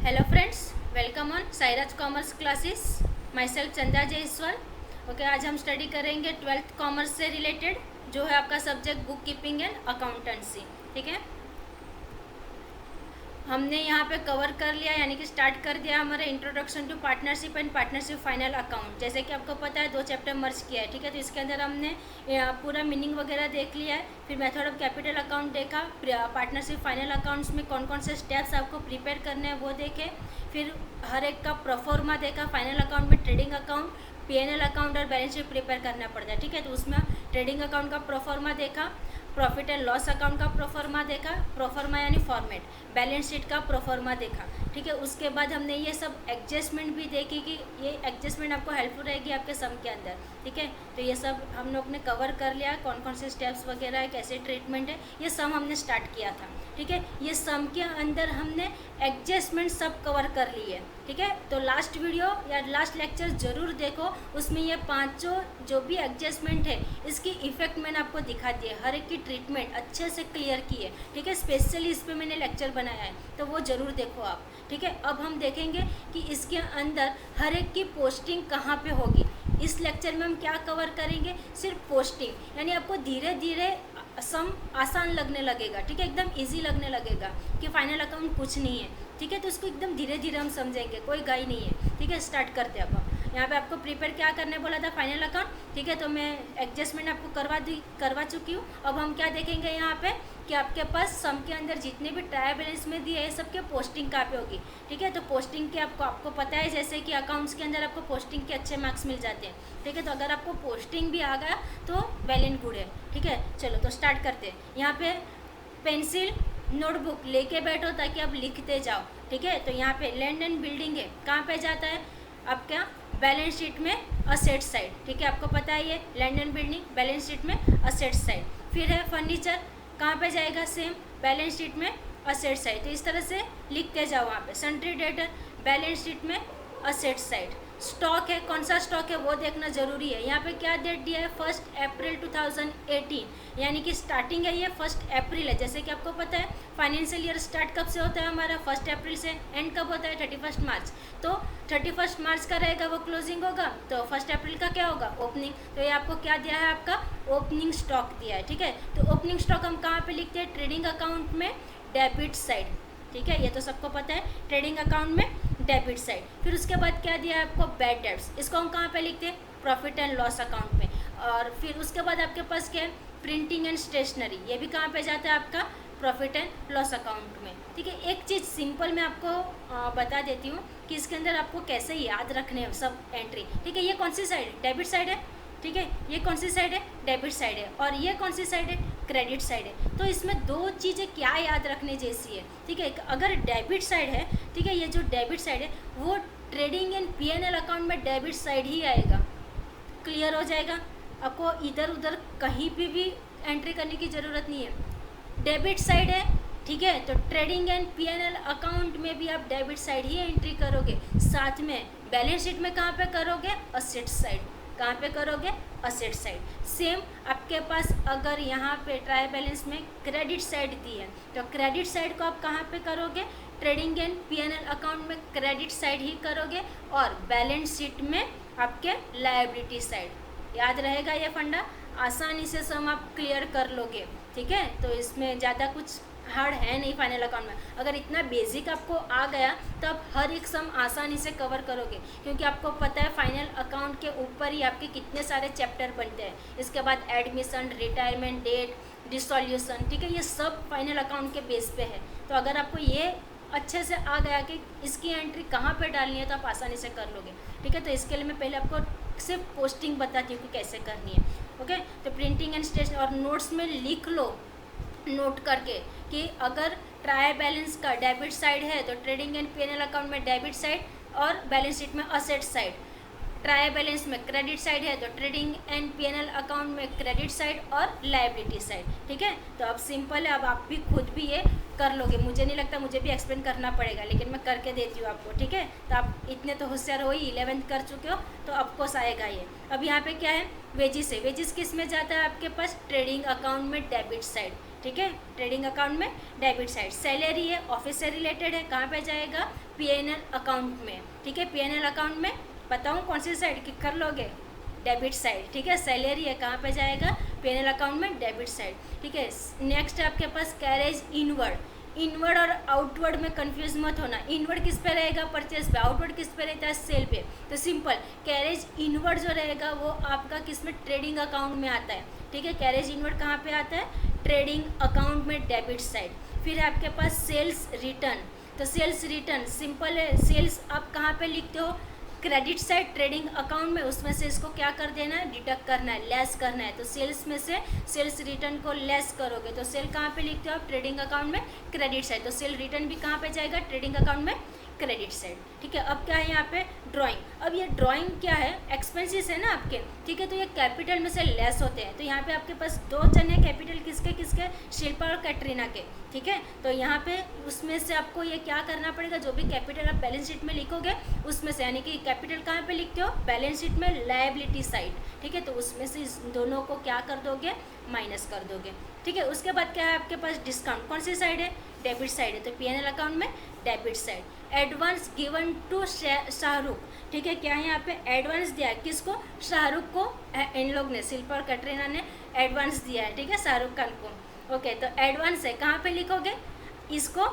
Hello friends, welcome on Sairaj commerce classes. My self चंदा Jaiswal. Okay, आज हम स्टडी करेंगे 12th कॉमर्स से रिलेटेड, जो है आपका subject book keeping and accountancy. ठीक है, हमने यहाँ पे कवर कर लिया, यानी कि स्टार्ट कर दिया हमारा introduction to partnership and partnership final account. जैसे कि आपको पता है 2 चैप्टर मर्ज किया है। ठीक है, तो इसके अंदर हमने पूरा मीनिंग वगैरह देख लिया है, फिर मेथड ऑफ कैपिटल अकाउंट देखा, पार्टनरशिप फाइनल अकाउंट्स में कौन कौन से स्टेप्स आपको प्रिपेयर करने हैं वो देखे, फिर हर एक का प्रोफॉर्मा देखा। फाइनल अकाउंट में ट्रेडिंग अकाउंट, पीएनएल अकाउंट और बैलेंस शीट प्रिपेयर करना पड़ता है। ठीक है, तो उसमें ट्रेडिंग अकाउंट का प्रोफॉर्मा देखा, प्रॉफिट एंड लॉस अकाउंट का प्रोफॉर्मा देखा, प्रोफॉर्मा यानी फॉर्मेट, बैलेंस शीट का प्रोफॉर्मा देखा। ठीक है, उसके बाद हमने ये सब एडजस्टमेंट भी देखी कि ये एडजस्टमेंट आपको हेल्पफुल रहेगी आपके सम के अंदर। ठीक है, तो ये सब हम लोग ने कवर कर लिया, कौन कौन से स्टेप्स वगैरह है, कैसे ट्रीटमेंट है, ये सम हमने स्टार्ट किया था। ठीक है, ये सम के अंदर हमने एडजस्टमेंट सब कवर कर ली है। ठीक है, तो लास्ट वीडियो या लास्ट लेक्चर ज़रूर देखो, उसमें ये पांचों जो भी एडजस्टमेंट है इसकी इफेक्ट मैंने आपको दिखा दी है, हर एक की ट्रीटमेंट अच्छे से क्लियर की है। ठीक है, स्पेशली इस पर मैंने लेक्चर बनाया है, तो वो ज़रूर देखो आप। ठीक है, अब हम देखेंगे कि इसके अंदर हर एक की पोस्टिंग कहाँ पे होगी। इस लेक्चर में हम क्या कवर करेंगे, सिर्फ पोस्टिंग, यानी आपको धीरे धीरे सम आसान लगने लगेगा। ठीक है, एकदम इजी लगने लगेगा कि फाइनल अकाउंट कुछ नहीं है। ठीक है, तो इसको एकदम धीरे धीरे हम समझेंगे, कोई गाई नहीं है। ठीक है, स्टार्ट करते हैं। अब यहाँ पे आपको प्रिपेयर क्या करने बोला था, फाइनल अकाउंट। ठीक है, तो मैं एडजस्टमेंट आपको करवा चुकी हूँ। अब हम क्या देखेंगे यहाँ पे कि आपके पास सम के अंदर जितने भी ट्रायल बैलेंस में दिए हैं सबके पोस्टिंग कहाँ पे होगी। ठीक है, तो पोस्टिंग के आपको पता है, जैसे कि अकाउंट्स के अंदर आपको पोस्टिंग के अच्छे मार्क्स मिल जाते हैं। ठीक है, तो अगर आपको पोस्टिंग भी आ गया तो वेल एंड गुड है। ठीक है, चलो तो स्टार्ट करते हैं। यहाँ पे पेंसिल नोटबुक लेके बैठो ताकि आप लिखते जाओ। ठीक है, तो यहाँ पे लैंड एंड बिल्डिंग है, कहाँ पे जाता है आपका बैलेंस शीट में असेट साइड। ठीक है, आपको पता है ये land and building balance sheet में असेट साइड। फिर है फर्नीचर, कहाँ पे जाएगा, सेम बैलेंस शीट में असेट साइड। तो इस तरह से लिखते जाओ वहाँ पे। सन्ट्री डेटर बैलेंस शीट में असेट साइड। स्टॉक है, कौन सा स्टॉक है वो देखना जरूरी है। यहाँ पे क्या डेट दिया है, 1 अप्रैल 2018, यानी कि स्टार्टिंग है ये 1 अप्रैल है। जैसे कि आपको पता है फाइनेंशियल ईयर स्टार्ट कब से होता है हमारा, 1 अप्रैल से। एंड कब होता है, 31 मार्च। तो 31 मार्च का रहेगा वो क्लोजिंग होगा, तो 1 अप्रैल का क्या होगा, ओपनिंग। तो ये आपको क्या दिया है, आपका ओपनिंग स्टॉक दिया है। ठीक है, तो ओपनिंग स्टॉक हम कहाँ पे लिखते हैं, ट्रेडिंग अकाउंट में डेबिट साइड। ठीक है, ये तो सबको पता है, ट्रेडिंग अकाउंट में डेबिट साइड। फिर उसके बाद क्या दिया है आपको, बैड डेब्ट्स, इसको हम कहाँ पे लिखते हैं, प्रॉफिट एंड लॉस अकाउंट में। और फिर उसके बाद आपके पास क्या है, प्रिंटिंग एंड स्टेशनरी, ये भी कहाँ पे जाता है आपका प्रॉफिट एंड लॉस अकाउंट में। ठीक है, एक चीज़ सिंपल मैं आपको बता देती हूँ कि इसके अंदर आपको कैसे याद रखने हैं सब एंट्री। ठीक है, ये कौन सी साइड है, डेबिट साइड है। ठीक है, ये कौन सी साइड है, डेबिट साइड है। और ये कौन सी साइड है, क्रेडिट साइड है। तो इसमें दो चीज़ें क्या याद रखने जैसी है। ठीक है, अगर डेबिट साइड है, ठीक है, ये जो डेबिट साइड है वो ट्रेडिंग एंड पीएनएल अकाउंट में डेबिट साइड ही आएगा। क्लियर हो जाएगा, आपको इधर उधर कहीं भी एंट्री करने की ज़रूरत नहीं है, डेबिट साइड है। ठीक है, तो ट्रेडिंग एंड पीएनएल अकाउंट में भी आप डेबिट साइड ही एंट्री करोगे। साथ में बैलेंस शीट में कहाँ पे करोगे, असेट साइड। कहाँ पे करोगे, असेट साइड। सेम आपके पास अगर यहाँ पे ट्रायल बैलेंस में क्रेडिट साइड दी है तो क्रेडिट साइड को आप कहाँ पे करोगे, ट्रेडिंग एंड पीएनएल अकाउंट में क्रेडिट साइड ही करोगे, और बैलेंस शीट में आपके लायबिलिटी साइड। याद रहेगा ये फंडा, आसानी से सम आप क्लियर कर लोगे। ठीक है, तो इसमें ज़्यादा कुछ हार्ड है नहीं फाइनल अकाउंट में। अगर इतना बेसिक आपको आ गया तो आप हर एक सम आसानी से कवर करोगे, क्योंकि आपको पता है फाइनल अकाउंट के ऊपर ही आपके कितने सारे चैप्टर बनते हैं। इसके बाद एडमिशन, रिटायरमेंट डेट, डिसॉल्यूशन। ठीक है, ये सब फाइनल अकाउंट के बेस पे है। तो अगर आपको ये अच्छे से आ गया कि इसकी एंट्री कहाँ पे डालनी है तो आप आसानी से कर लोगे। ठीक है, तो इसके लिए मैं पहले आपको सिर्फ पोस्टिंग बताती हूँ कि कैसे करनी है। ओके, तो प्रिंटिंग एंड स्टेशन और नोट्स में लिख लो, नोट करके, कि अगर ट्रायल बैलेंस का डेबिट साइड है तो ट्रेडिंग एंड पीएनएल अकाउंट में डेबिट साइड और बैलेंस शीट में असेट साइड। ट्रायल बैलेंस में क्रेडिट साइड है तो ट्रेडिंग एंड पीएनएल अकाउंट में क्रेडिट साइड और लायबिलिटी साइड। ठीक है, तो अब सिंपल है, अब आप भी खुद भी ये कर लोगे। मुझे नहीं लगता मुझे भी एक्सप्लेन करना पड़ेगा, लेकिन मैं करके देती हूँ आपको। ठीक है, तो आप इतने तो होशियार हो ही, 11th कर चुके हो तो ऑफकोर्स आएगा ये। अब यहाँ पे क्या है, वेजिस है। वेजिस किस में जाता है आपके पास, ट्रेडिंग अकाउंट में डेबिट साइड। ठीक है, ट्रेडिंग अकाउंट में डेबिट साइड। सैलरी है, ऑफिस से रिलेटेड है, कहाँ पे जाएगा, पीएनएल अकाउंट में। ठीक है, पीएनएल अकाउंट में बताऊँ कौन सी साइड की कर लोगे, डेबिट साइड। ठीक है, सैलरी है, कहाँ पे जाएगा, पीएनएल अकाउंट में डेबिट साइड। ठीक है, नेक्स्ट है आपके पास कैरेज इनवर्ड। इनवर्ड और आउटवर्ड में कंफ्यूज मत होना, इनवर्ड किस पे रहेगा, परचेज पे, आउटवर्ड किस पे रहता है, सेल पे। तो सिंपल, कैरेज इनवर्ड जो रहेगा वो आपका किस में, ट्रेडिंग अकाउंट में आता है। ठीक है, कैरेज इनवर्ड कहाँ पे आता है, ट्रेडिंग अकाउंट में डेबिट साइड। फिर है आपके पास सेल्स रिटर्न। तो सेल्स रिटर्न सिंपल है, सेल्स आप कहाँ पे लिखते हो, क्रेडिट साइड ट्रेडिंग अकाउंट में, उसमें से इसको क्या कर देना है, डिडक्ट करना है, लेस करना है। तो सेल्स में से सेल्स रिटर्न को लेस करोगे तो सेल कहाँ पे लिखते हो आप, ट्रेडिंग अकाउंट में क्रेडिट साइड। तो सेल रिटर्न भी कहाँ पे जाएगा, ट्रेडिंग अकाउंट में क्रेडिट साइड। ठीक है, अब क्या है यहाँ पे ड्राइंग। अब ये ड्राइंग क्या है, एक्सपेंसेस है ना आपके। ठीक है, तो ये कैपिटल में से लेस होते हैं। तो यहाँ पे आपके पास दो जन है कैपिटल, किसके किसके, शिल्पा और कैटरीना के। ठीक है, तो यहाँ पे उसमें से आपको ये क्या करना पड़ेगा, जो भी कैपिटल आप बैलेंस शीट में लिखोगे उसमें से, यानी कि कैपिटल कहाँ पे लिखते हो, बैलेंस शीट में लायबिलिटी साइड। ठीक है, तो उसमें से इस दोनों को क्या कर दोगे, माइनस कर दोगे। ठीक है, उसके बाद क्या है आपके पास, डिस्काउंट। कौन सी साइड है, डेबिट साइड है, तो पीएनएल अकाउंट में debit side. Advance given to Shahrukh. ठीक है, क्या है यहाँ पे, एडवांस दिया है, किसको, शाहरुख को। इन लोग ने, शिल्पा और कैटरीना ने एडवांस दिया है। ठीक है, शाहरुख खान को। ओके, तो एडवांस है, कहाँ पे लिखोगे इसको,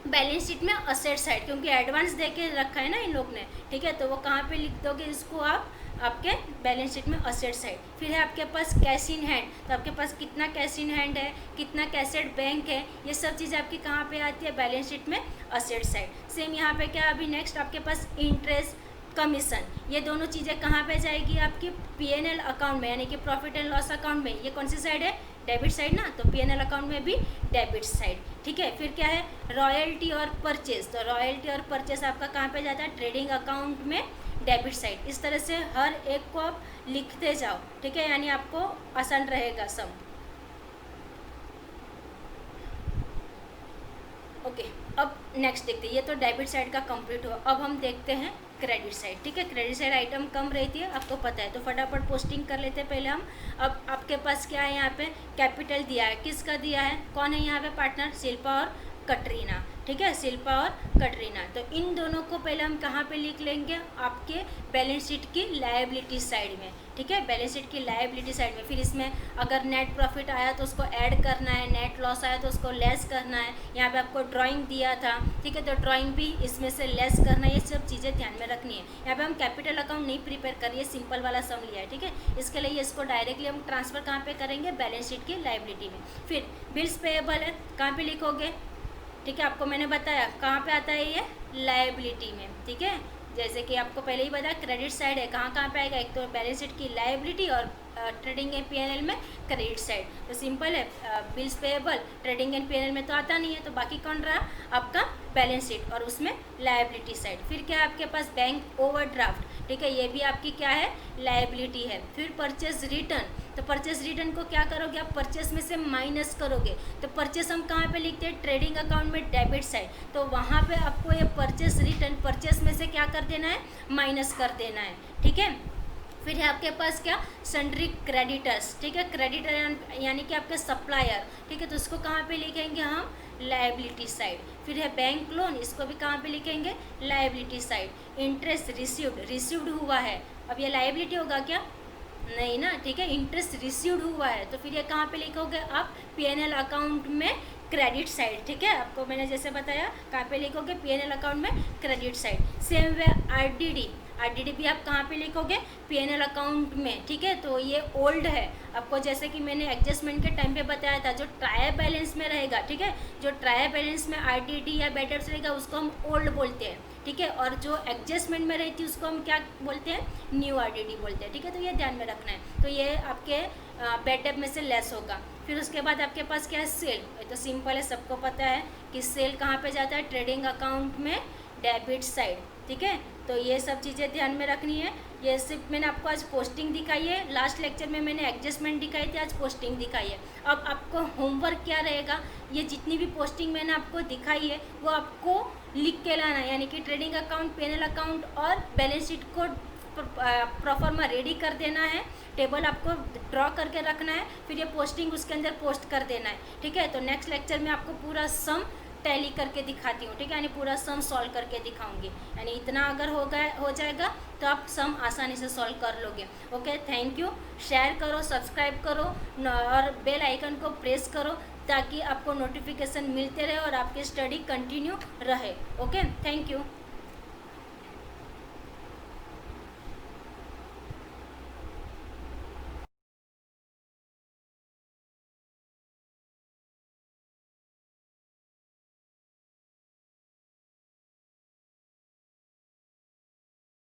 बैलेंस शीट में असेट साइड, क्योंकि एडवांस दे के रखा है ना इन लोग ने। ठीक है, तो वो कहाँ पे लिख दोगे इसको आप, आपके बैलेंस शीट में असेट साइड। फिर है आपके पास कैश इन हैंड। तो आपके पास कितना कैश इन हैंड है, कितना कैसेट बैंक है, ये सब चीज़ आपकी कहाँ पे आती है, बैलेंस शीट में असेट साइड। सेम यहाँ पे क्या, अभी नेक्स्ट आपके पास इंटरेस्ट, कमीशन, ये दोनों चीज़ें कहाँ पे जाएगी आपकी, पीएनएल अकाउंट में, यानी कि प्रॉफिट एंड लॉस अकाउंट में। ये कौन सी साइड है, डेबिट साइड ना, तो पीएनएल अकाउंट में भी डेबिट साइड। ठीक है, फिर क्या है, रॉयल्टी और परचेज। तो रॉयल्टी और परचेज आपका कहाँ पे जाता है, ट्रेडिंग अकाउंट में डेबिट साइड। इस तरह से हर एक को आप लिखते जाओ। ठीक है, यानी आपको आसान रहेगा सब। ओके, अब नेक्स्ट देखते हैं, ये तो डेबिट साइड का कंप्लीट हुआ। अब हम देखते हैं क्रेडिट साइड। ठीक है, क्रेडिट साइड आइटम कम रहती है, आपको पता है, तो फटाफट पोस्टिंग कर लेते हैं पहले हम। अब आपके पास क्या है, यहाँ पे कैपिटल दिया है, किसका दिया है, कौन है यहाँ पे पार्टनर, शिल्पा और कैटरीना। ठीक है, शिल्पा और कैटरीना। तो इन दोनों को पहले हम कहाँ पे लिख लेंगे, आपके बैलेंस शीट की लायबिलिटी साइड में। ठीक है, बैलेंस शीट की लायबिलिटी साइड में। फिर इसमें अगर नेट प्रॉफिट आया तो उसको ऐड करना है, नेट लॉस आया तो उसको लेस करना है। यहाँ पे आपको ड्राइंग दिया था, ठीक है, तो ड्राइंग भी इसमें से लेस करना है। ये सब चीज़ें ध्यान में रखनी है। यहाँ पे हम कैपिटल अकाउंट नहीं प्रिपेयर करिए, सिंपल वाला सम लिया है। ठीक है, इसके लिए इसको डायरेक्टली हम ट्रांसफर कहाँ पे करेंगे, बैलेंस शीट की लायबिलिटी में। फिर बिल्स पेएबल है, कहाँ पे लिखोगे, ठीक है, आपको मैंने बताया कहाँ पे आता है ये, लायबिलिटी में। ठीक है, जैसे कि आपको पहले ही बताया क्रेडिट साइड है, कहाँ कहाँ पे आएगा, एक तो बैलेंस शीट की लायबिलिटी और ट्रेडिंग एंड पीएनएल में क्रेडिट साइड। तो सिंपल है, bills payable trading and PNL में तो आता नहीं है, तो बाकी कौन रहा आपका, बैलेंस शीट और उसमें लायबिलिटी साइड। फिर क्या है आपके पास, बैंक ओवरड्राफ्ट। ठीक है, ये भी आपकी क्या है, लायबिलिटी है। फिर परचेज रिटर्न। तो परचेज रिटर्न को क्या करोगे आप, परचेस में से माइनस करोगे। तो परचेस हम कहाँ पे लिखते हैं, ट्रेडिंग अकाउंट में डेबिट साइड। तो वहाँ पे आपको ये परचेस रिटर्न, परचेस में से क्या कर देना है, माइनस कर देना है। ठीक है, फिर है आपके पास क्या, सन्ड्री क्रेडिटर्स। ठीक है, क्रेडिटर यानी कि आपके सप्लायर। ठीक है, तो उसको कहाँ पे लिखेंगे हम, लायबिलिटी साइड। फिर है बैंक लोन, इसको भी कहाँ पे लिखेंगे, liability side. Interest received, received हुआ है, अब ये लायबिलिटी होगा क्या, नहीं ना। ठीक है, इंटरेस्ट रिसीव्ड हुआ है, तो फिर ये कहाँ पे लिखोगे आप, पीएनएल अकाउंट में क्रेडिट साइड। ठीक है, आपको मैंने जैसे बताया कहाँ पे लिखोगे, पीएनएल अकाउंट में credit side. Same way RDD, RDD भी आप कहाँ पे लिखोगे, पीएनएल अकाउंट में। ठीक है, तो ये ओल्ड है, आपको जैसे कि मैंने एडजस्टमेंट के टाइम पे बताया था, जो ट्रायल बैलेंस में रहेगा। ठीक है, जो ट्रायल बैलेंस में आरडीडी या बेटर्स रहेगा उसको हम ओल्ड बोलते हैं। ठीक है, और जो एडजस्टमेंट में रहती है उसको हम क्या बोलते हैं, न्यू आरडीडी बोलते हैं। ठीक है, तो ये ध्यान में रखना है। तो ये आपके बेड डेप में से लेस होगा। फिर उसके बाद आपके पास क्या है, सेल। ये तो सिंपल है, सबको पता है कि सेल कहाँ पे जाता है, ट्रेडिंग अकाउंट में डेबिट साइड। ठीक है, तो ये सब चीज़ें ध्यान में रखनी है। ये सिर्फ मैंने आपको आज पोस्टिंग दिखाई है, लास्ट लेक्चर में मैंने एडजस्टमेंट दिखाई थी, आज पोस्टिंग दिखाई है। अब आपको होमवर्क क्या रहेगा, ये जितनी भी पोस्टिंग मैंने आपको दिखाई है वो आपको लिख के लाना है, यानी कि ट्रेडिंग अकाउंट, पीएनएल अकाउंट और बैलेंस शीट को प्रोफॉर्मा रेडी कर देना है, टेबल आपको ड्रॉ करके रखना है, फिर ये पोस्टिंग उसके अंदर पोस्ट कर देना है, ठीक है। तो नेक्स्ट लेक्चर में आपको पूरा सम टैली करके दिखाती हूँ, ठीक है, यानी पूरा सम सॉल्व करके दिखाऊंगी। यानी इतना अगर हो जाएगा तो आप सम आसानी से सॉल्व कर लोगे। Okay, thank you. शेयर करो, सब्सक्राइब करो और बेल आइकन को प्रेस करो ताकि आपको नोटिफिकेशन मिलते रहे और आपकी स्टडी कंटिन्यू रहे। Okay, thank you.